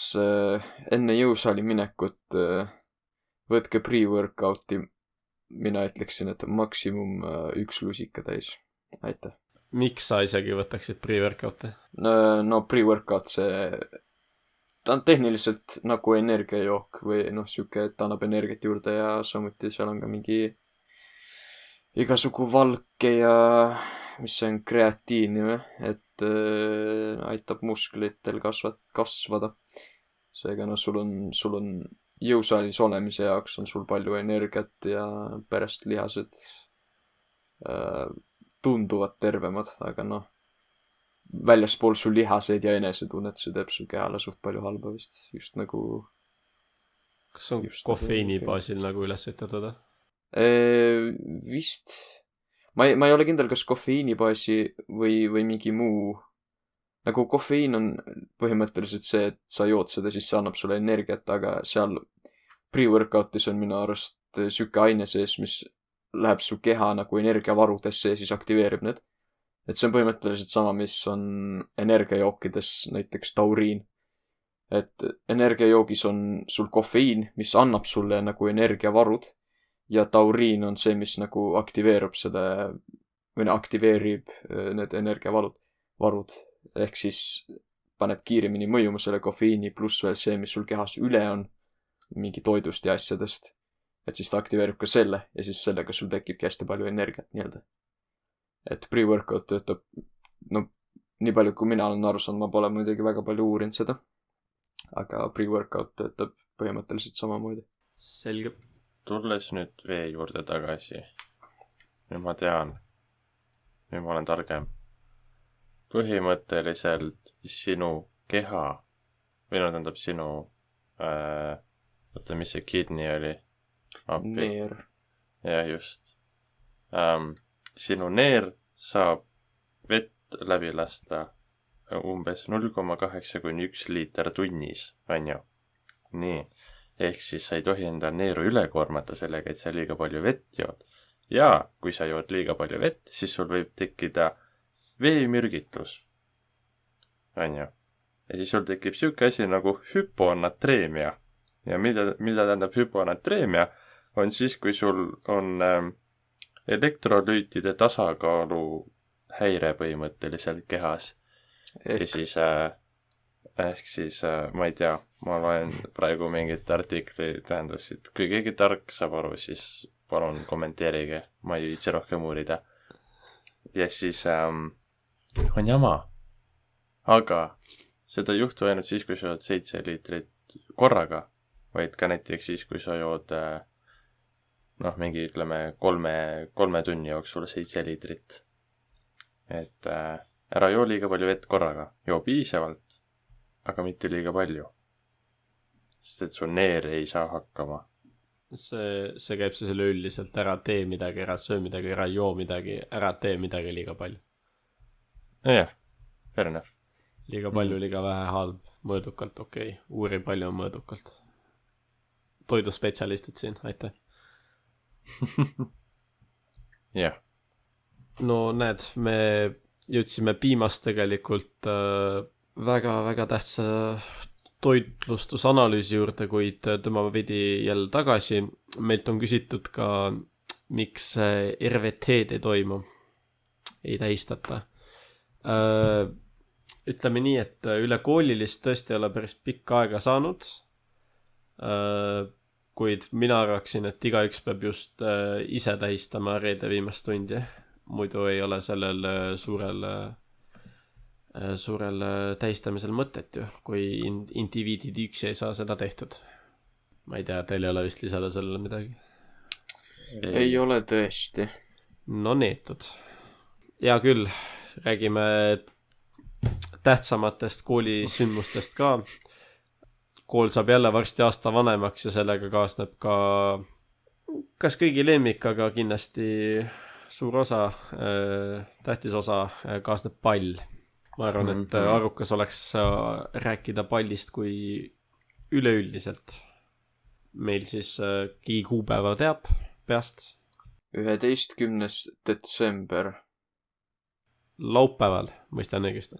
enne jõusaali minekut võtke pre-workout'i. Mina ütleksin, et maksimum 1 lusika täis. Aitäh. Miks sa isegi võtaksid pre-workout'i? No pre-workout ta on tehniliselt nagu energiajook või noh, siuke, et ta annab energiat juurde ja samuti seal on ka mingi igasugu valke ja mis see on, kreatiini või, et aitab musklitel kasvada. Seega no sul on jõusaalis olemise jaoks on sul palju energiat ja pärast lihased tunduvad tervemad, aga noh, väljaspool su lihaseid ja enesetunnet see teeb su kehale suht palju halba vist, just nagu. Kas on kofeiini baasil nagu üles etatud? Vist. Ma ei ole kindel, kas kofeiini baasi või mingi muu. Nagu kofeiin on põhimõtteliselt see, et sa jood seda, siis see annab sulle energiat, aga seal pre-workout'is on minu arust süke aine sees, mis läheb su keha nagu energiavarudesse ja siis aktiveerib need. Et see on põhimõtteliselt sama, mis on energiajookides, näiteks tauriin. Et energiajoogis on sul kofeiin, mis annab sulle nagu energiavarud ja tauriin on see, mis nagu aktiveerub aktiveerib need energiavarud. Ehk siis paneb kiiremini mõjuma selle kofeiini pluss veel see, mis sul kehas üle on mingi toidust ja asjadest. Et siis ta aktiveerib ka selle ja siis sellega sul tekibki hästi palju energiat nii-öelda. Et pre-workout töötab, no nii palju kui mina olen aru saanud, ma pole muidugi väga palju uurinud seda. Aga pre-workout töötab põhimõtteliselt samamoodi. Selge. Tulles nüüd vee juurde tagasi. Nüüd ma tean. Nüüd ma olen targem. Põhimõtteliselt sinu keha või no tähendab sinu võtta, mis see kidney oli? Neer. Jah, just. Sinu neer saab vett läbi lasta umbes 0,8–1 liiter tunnis, on ju? Nii. Ehk siis sa ei tohi enda neeru üle koormata sellega, et sa liiga palju vett jood. Ja kui sa jood liiga palju vett, siis sul võib tekkida veemürgitus. On ju? Ja siis sul tekib siuke asi nagu hüponatreemia. Ja mida tähendab hüponatreemia, on siis, kui sul on elektrolüütide tasakaalu häire põhimõtteliselt kehas. Ja siis, ehk siis, ma ei tea, ma loen praegu mingit artikli tähendusid. Kui keegi tark saab aru, siis palun kommenteerige. Ma ei viitsi rohkem uurida. Ja siis on jama. Aga seda ei juhtu ainult siis, kui sa jood 7 liitrit korraga, vaid ka näiteks siis, kui sa jood mingi, ütleme, 3 tunni jooksul 7 liitrit. Et ära joo liiga palju vett korraga. Joo piisavalt, aga mitte liiga palju. Sest et su neer ei saa hakkama. See käib siis üleüldiselt, ära tee midagi, ära söö midagi, ära joo midagi, ära tee midagi liiga palju. Jah, fair enough. Liiga palju, liiga vähe, halb, mõõdukalt, okei. Uuri palju on mõõdukalt. Toiduspetsialistid siin, aitäh. Jah. No näed, me jõudsime piimast tegelikult väga-väga tähtsa toitlustusanalüüsi juurde, kuid tema veidi jälle tagasi. Meilt on küsitud ka, miks RVT-d ei toimu, ei tähistata. Ütleme nii, et üle koolilist tõesti ei ole päris pikka aega saanud, kuid mina arvaksin, et igaüks peab just ise tähistama reede viimast tundi. muidu ei ole sellel suurel tähistamisel mõtet ju, kui indiviidid üksi ei saa seda tehtud. Ma ei tea, teil ei ole vist lisada sellele midagi. Ei ole tõesti. No neetud. Hea küll, räägime tähtsamatest koolisündmustest ka. Kool saab jälle varsti aasta vanemaks ja sellega kaasneb ka kas kõigi lemmik, aga kindlasti suur osa, tähtis osa kaasneb pall. Ma arvan, et arukas oleks rääkida pallist kui üleüldiselt. Meil siis keegi kuupäeva teab peast. 11. detsember. Laupäeval, mõistan õigesti.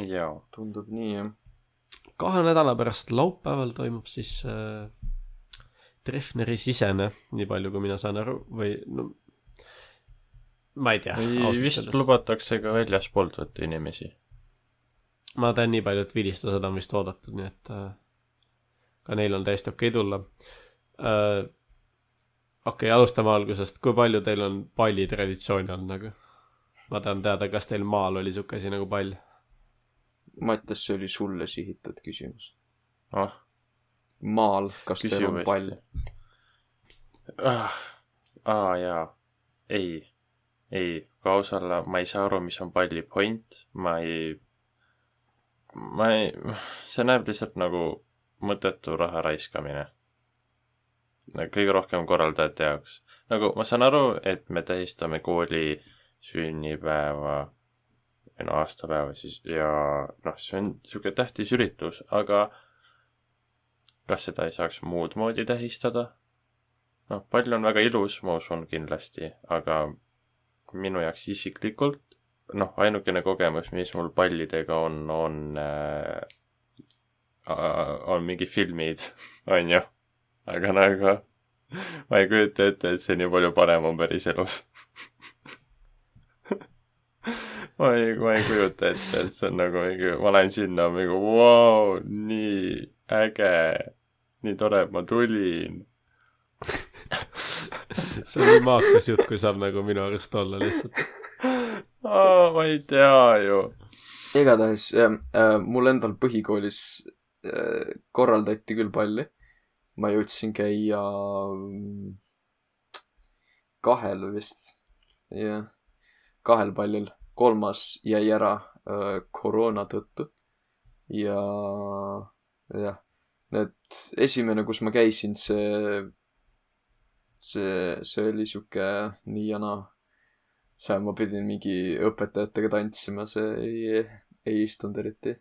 Jaa. Tundub nii, jah. 2 nädala pärast laupäeval toimub siis Treffneri sisene, nii palju kui mina saan aru, või no, ma ei tea. Vist lubatakse ka väljaspoolt võtta inimesi. Ma tean nii palju, et Vilista seda on vist oodatud, nii et ka neil on täiesti okei tulla. Okei, alustame algusest. Kui palju teil on pallitraditsiooni olnud nagu? Ma tahan teada, kas teil maal oli sukasi nagu pall? Mattas, see oli sulle sihitud küsimus. Ah. Maal, kas teil on pall? Jaa. Ei, ka ausalla, ma ei saa aru, mis on palli point. See näeb lihtsalt nagu mõttetu raha raiskamine. Kõige rohkem korraldajate jaoks. Nagu ma saan aru, et me tähistame kooli sünnipäeva või aastapäeva siis ja see on siuke tähtis üritus, aga kas seda ei saaks muud moodi tähistada? Pall on väga ilus, ma usun kindlasti, aga minu jaoks isiklikult, ainukene kogemus, mis mul pallidega on mingi filmid, on ju. Aga nagu ma ei kujuta ette, et see nii palju parem on päris elus. ma ei kujuta ette, et see on nagu mingi, ma lähen sinna mingi, wow, nii äge, nii tore, et ma tulin. See on nii maakas jutt, kui saab nagu minu arust olla lihtsalt. Ma ei tea ju. Igatahes, mul endal põhikoolis korraldati küll palli. Ma jõudsin käia 2 vist. Jah, 2 pallil. 3 jäi ära koroona tõttu. Ja esimene, kus ma käisin, see oli siuke nii ja naa. Ma pidin mingi õpetajatega tantsima, see ei istunud eriti.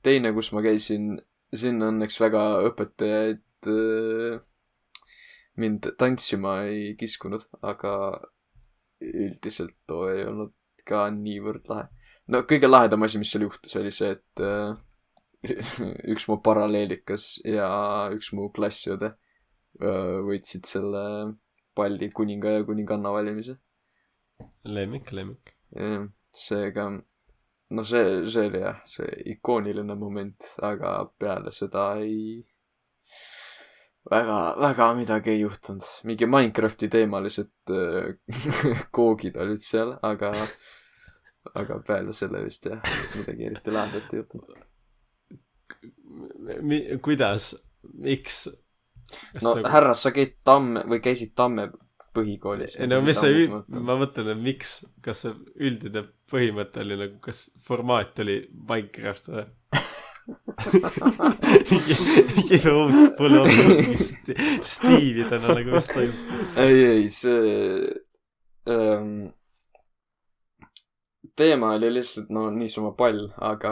Teine, kus ma käisin, sinna õnneks väga õpetajaid mind tantsima ei kiskunud, aga üldiselt too ei olnud ka niivõrd lahe. No kõige lahedam asi, mis seal juhtus, oli see, et üks mu paralleelikas ja üks mu klassiõde võitsid selle palli kuninga ja kuninganna valimise. Lemmik. Seega, see oli jah, see ikooniline moment, aga peale seda väga midagi ei juhtunud. Mingi Minecrafti teemalised koogid olid seal, aga peale selle vist jah, midagi eriti lahedat ei juhtunud. Kuidas? Miks? Härra, sa käisid Tamme põhikoolis. Ma mõtlen, et miks? Kas see üldine põhimõte oli nagu, kas formaat oli Minecraft või? Kive uus pole olnud Steve'idena nagu vist toimub. Ei, see teema oli lihtsalt niisama pall, aga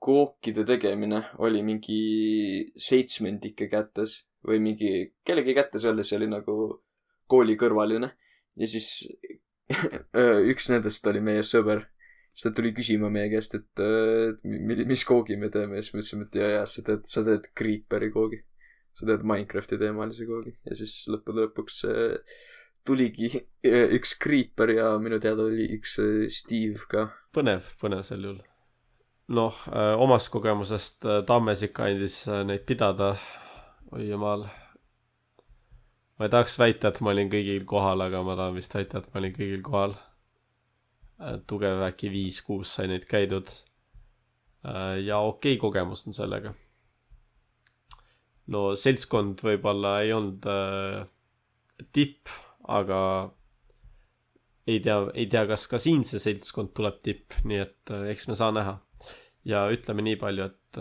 kookide tegemine oli mingi 7 kätes või mingi kellegi kätes öeldes, see oli nagu kooli kõrvaline ja siis üks nendest oli meie sõber. Siis ta tuli küsima meie käest, et mis koogi me teeme ja siis me ütlesime, et jah, sa teed Creeperi koogi. Sa teed Minecrafti teemalise koogi ja siis lõpuks tuligi üks Creeper ja minu teada oli üks Steve ka. Põnev sel juhul. Omast kogemusest Tammes ikka andis neid pidada. Oi jumal. ma ei tahaks väita, et ma olin kõigil kohal, aga ma tahan vist väita, et ma olin kõigil kohal. Tugev äkki 5-6 sai neid käidud. Ja okei kogemus on sellega. No seltskond võib-olla ei olnud tipp, aga ei tea, kas ka siin see seltskond tuleb tipp, nii et eks me saa näha. Ja ütleme nii palju, et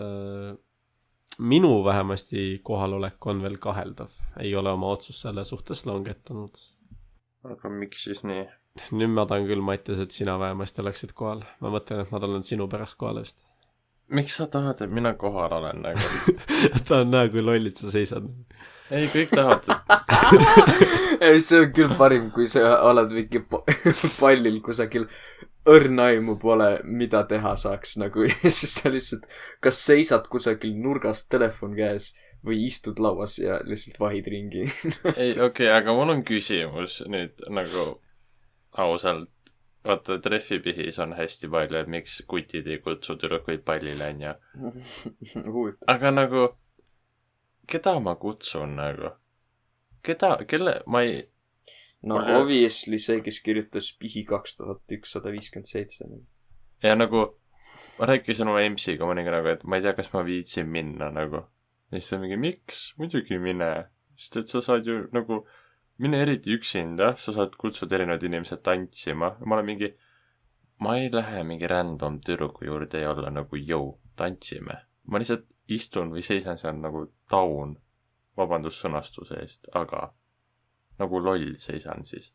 minu vähemasti kohalolek on veel kaheldav. Ei ole oma otsus selle suhtes langetanud. Aga miks siis nii? Nüüd ma tahan küll, Mattias, et sina vähemasti oleksid kohal. Ma mõtlen, et ma tulen sinu pärast kohale vist. Miks sa tahad, et mina kohal olen nagu? Tahan näha, kui lollid sa seisad. Ei, kõik tahavad. Ei, see on küll parim, kui sa oled mingi pallil kusagil õrna aimu pole, mida teha saaks nagu. Ja siis sa lihtsalt kas seisad kusagil nurgas telefon käes või istud lauas ja lihtsalt vahid ringi. Ei, okei, aga mul on küsimus nüüd nagu ausalt. Vaata, treffipihis on hästi palju, et miks kutid ei kutsu tüdrukuid pallile, on ju. Aga nagu, keda ma kutsun nagu? Ma ei... No obviously see, kes kirjutas pihi 2157. Ja nagu, ma rääkisin oma MC-ga mõninga nagu, et ma ei tea, kas ma viitsin minna nagu. Ja siis on mingi, miks? Muidugi mine. Sest et sa saad ju nagu... Mine eriti üksinda, sa saad kutsuda erinevad inimesed tantsima. Ma olen mingi, ma ei lähe mingi random tüdruku juurde ja olla nagu, jõu, tantsime. Ma lihtsalt istun või seisan seal nagu taun, vabandust sõnastuse eest, aga nagu loll seisan siis.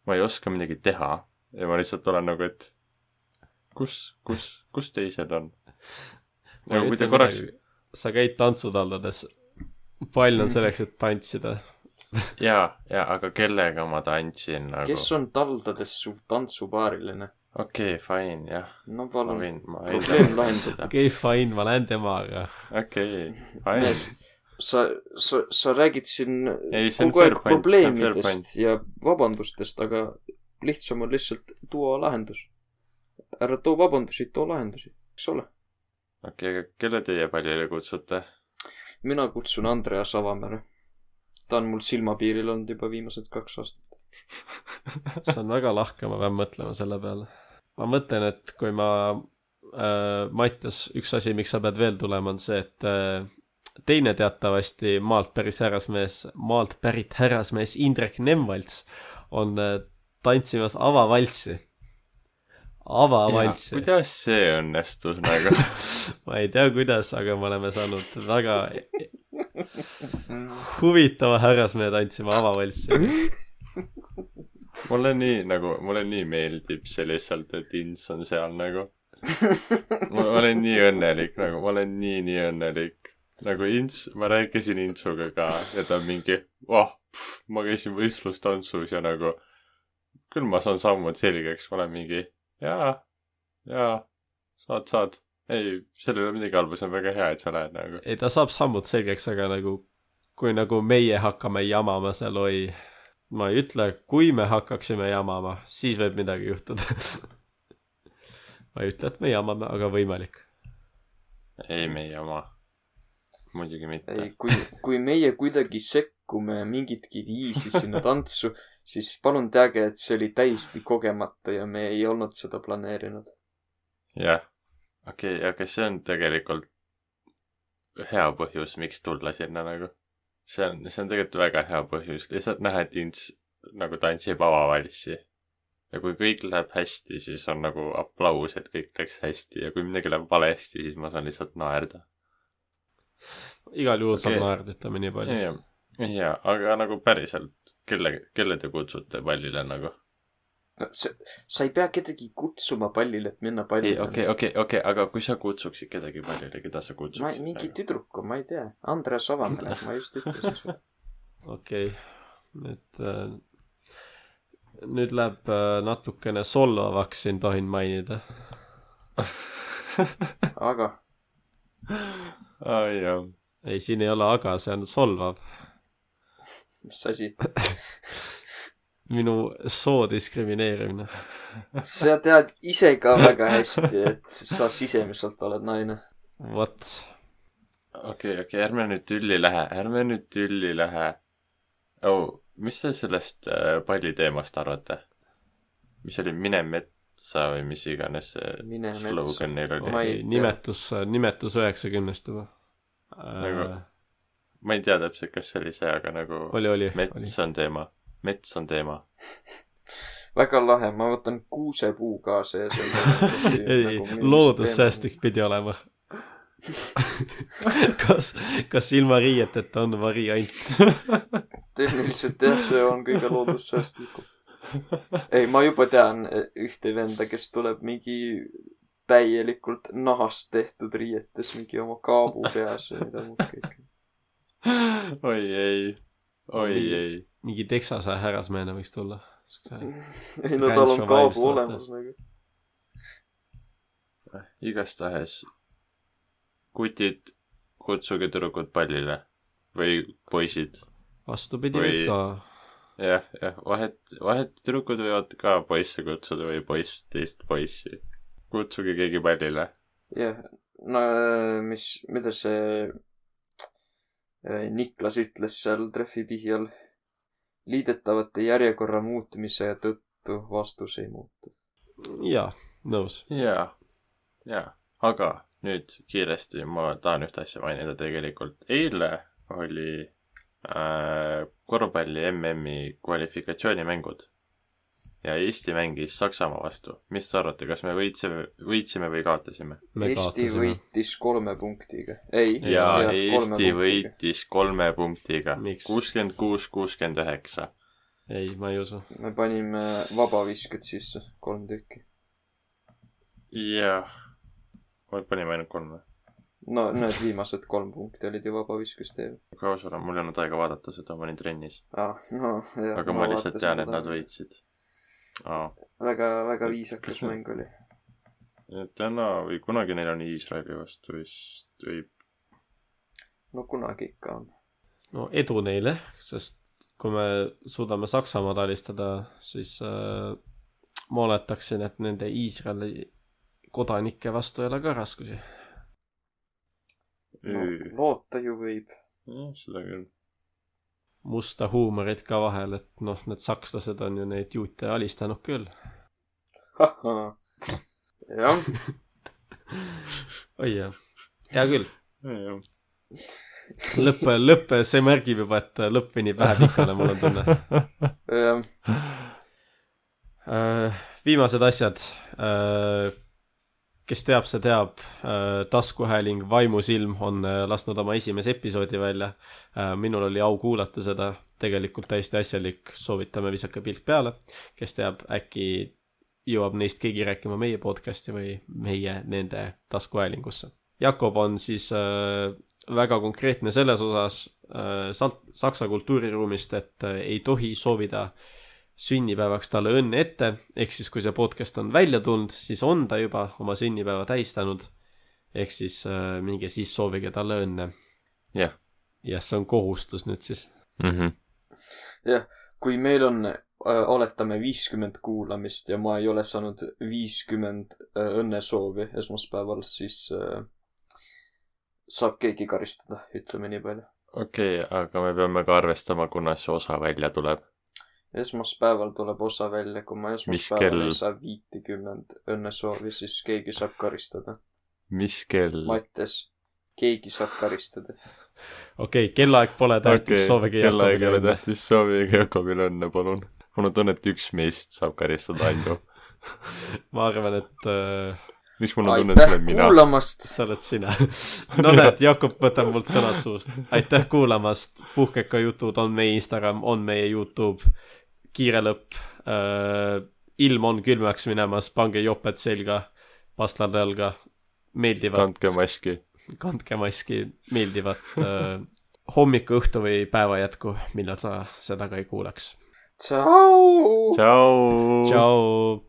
Ma ei oska midagi teha ja ma lihtsalt olen nagu, et kus teised on? Nagu kui te korraks... Sa käid tantsutaldades, pall on selleks, et tantsida. Ja, aga kellega ma tantsin nagu? Kes on taldades su tantsupaariline? Okei, fine, jah. No palun, probleem lahendada. Okei, fine, ma lähen temaga. Okei, fine. Sa räägid siin kogu aeg probleemidest ja vabandustest, aga lihtsam on lihtsalt tuua lahendus. Ära too vabandusi, too lahendusi, eks ole? Okei, aga kelle teie paljale kutsute? Mina kutsun Andreas Avamäe. Ta on mul silmapiiril olnud juba viimased 2 aastat. See on väga lahke, ma pean mõtlema selle peale. Ma mõtlen, et kui ma Mattias, üks asi, miks sa pead veel tulema, on see, et teine teatavasti maalt pärit härrasmees Indrek Nemvalts on tantsimas avavalssi. Ja, kuidas see õnnestus nagu? Ma ei tea, kuidas, aga me oleme saanud väga huvitava härrasmehe tantsima avavalssi. Mulle nii meeldib see lihtsalt, et Ints on seal nagu. Ma olen nii õnnelik, nagu ma olen nii õnnelik. Nagu Ints, ma rääkisin Intsuga ka ja ta on mingi, ma käisin võistlustantsus ja nagu küll ma saan sammud selgeks, ma olen mingi jaa, saad. Ei, seal ei ole midagi halba, see on väga hea, et sa lähed nagu. Ei, ta saab sammud selgeks, aga nagu kui nagu meie hakkame jamama seal, ma ei ütle, kui me hakkaksime jamama, siis võib midagi juhtuda. Ma ei ütle, et me jamame, aga võimalik. Ei, me ei jama. Muidugi mitte. Ei, kui meie kuidagi sekkume mingitki viisi sinna tantsu, siis palun teage, et see oli täiesti kogemata ja me ei olnud seda planeerinud. Jah. Okei, aga see on tegelikult hea põhjus, miks tulla sinna nagu. See on tegelikult väga hea põhjus. Lihtsalt näha, et Ints nagu tantsib avavalssi. Ja kui kõik läheb hästi, siis on nagu aplaus, et kõik läks hästi. Ja kui midagi läheb valesti, siis ma saan lihtsalt naerda. Igal juhul saab naerda, ütleme nii palju. Ja, aga nagu päriselt, kelle te kutsute pallile nagu? Sa ei pea kedagi kutsuma pallile, et minna pallile. Okei, aga kui sa kutsuksid kedagi pallile, keda sa kutsuksid? Mingi tüdruku, ma ei tea. Andreas Avamäe, ma just ütlesin. Okei. Nüüd läheb natukene solvavaks, siin tohin mainida. Aga? Jah. Ei, siin ei ole aga, see on solvav. Mis asi? Minu soo diskrimineerimine. Sa tead ise ka väga hästi, et sa sisemiselt oled naine. What? Okei, ärme nüüd tülli lähe. mis te sellest palli teemast arvate? Mis oli Mine metsa või mis iganes see Mine metsa. slogan neil oli? Ma ei tea. nimetus 90 juba . Ma ei tea täpselt, kas see oli see, aga nagu oli . mets on teema . Mets on teema . Väga lahe , ma võtan kuusepuu kaasa ja see ei , loodussäästik pidi olema . kas ilma riieteta on variant ? tehniliselt jah , see on kõige loodussäästlikum . ei , ma juba tean ühte venda , kes tuleb mingi täielikult nahast tehtud riietes mingi oma kaabu peas ja mida muud kõik . oi ei . mingi Texase härrasmeene võiks tulla . ei no tal on kaabu olemas nagu . igastahes kutid , kutsuge tüdrukud pallile või poisid . vastupidi Või- ka . jah , vahet tüdrukud võivad ka poisse kutsuda või poiss teist poissi . kutsuge keegi pallile . jah , no mida see Niklas ütles seal trehvipihjal ? liidetavate järjekorra muutumise tõttu vastus ei muutu . jaa , nõus . jaa , aga nüüd kiiresti ma tahan ühte asja mainida tegelikult . eile oli korvpalli MM-i kvalifikatsioonimängud ja Eesti mängis Saksamaa vastu . mis te arvate , kas me võitsime või kaotasime ? Eesti võitis 3 punktiga . ei , ja Eesti võitis 3 punktiga . Miks? 66-69 . ei , ma ei usu . me panime vabavisked sisse 3 tükki . jah , me panime ainult 3 . no need viimased 3 punkti olid ju vabaviskusteed . kaua sul on , mul ei olnud aega vaadata seda , ma olin trennis . no jah . aga ma lihtsalt tean , et nad . võitsid . väga viisakas Kas me- mäng oli . täna või kunagi neil on Iisraeli vastu vist või no kunagi ikka on . no edu neile , sest kui me suudame Saksamaad alistada , siis ma oletaksin , et nende Iisraeli kodanike vastu ei ole ka raskusi . no loota ju võib . seda küll . musta huumorit ka vahel , et noh , need sakslased on ju neid juute alistanud küll . jah , oi jah , hea küll . lõpp , see märgib juba , et lõpp venib vähe pikale , mul on tunne . jah , Viimased asjad . Kes teab , see teab . taskuhääling Vaimusilm on lasknud oma esimese episoodi välja . minul oli au kuulata seda , tegelikult täiesti asjalik , soovitame visake pilk peale . kes teab , äkki jõuab neist keegi rääkima meie podcasti või meie nende taskuhäälingusse . Jakob on siis väga konkreetne selles osas saksa kultuuriruumist , et ei tohi soovida sünnipäevaks talle õnne ette , ehk siis kui see podcast on välja tulnud , siis on ta juba oma sünnipäeva tähistanud , ehk siis minge siis soovige talle õnne . jah . jah , see on kohustus nüüd siis . jah , kui meil on , oletame 50 kuulamist ja ma ei ole saanud 50 õnnesoovi esmaspäeval , siis saab keegi karistada , ütleme nii palju . okei , aga me peame ka arvestama , kuna see osa välja tuleb . esmaspäeval tuleb osa välja , kui ma Mis esmaspäeval kell? ei saa 50 õnnesoovi , siis keegi saab karistada . mis kell ? Mattias , keegi saab karistada . okei , kellaaeg pole tähtis , soovige kellaaeg Jakobile ei ole õnne . tähtis , soovige Jakobile õnne , palun . mul on tunne , et üks meist saab karistada Andu . ma arvan , et miks mul on tunne , et see aitäh olen mina ? kuulamast . sa oled sina . no näed , Jakob võtab mult sõnad suust . aitäh kuulamast , Puhkeka jutud on meie Instagram , on meie Youtube . kiire lõpp . ilm on külmaks minemas , pange joped selga , pastlad jalga , meeldivat , kandke maski . kandke maski , meeldivat hommiku , õhtu või päeva jätku , millal sa seda ka ei kuuleks . tšau . tšau . tšau .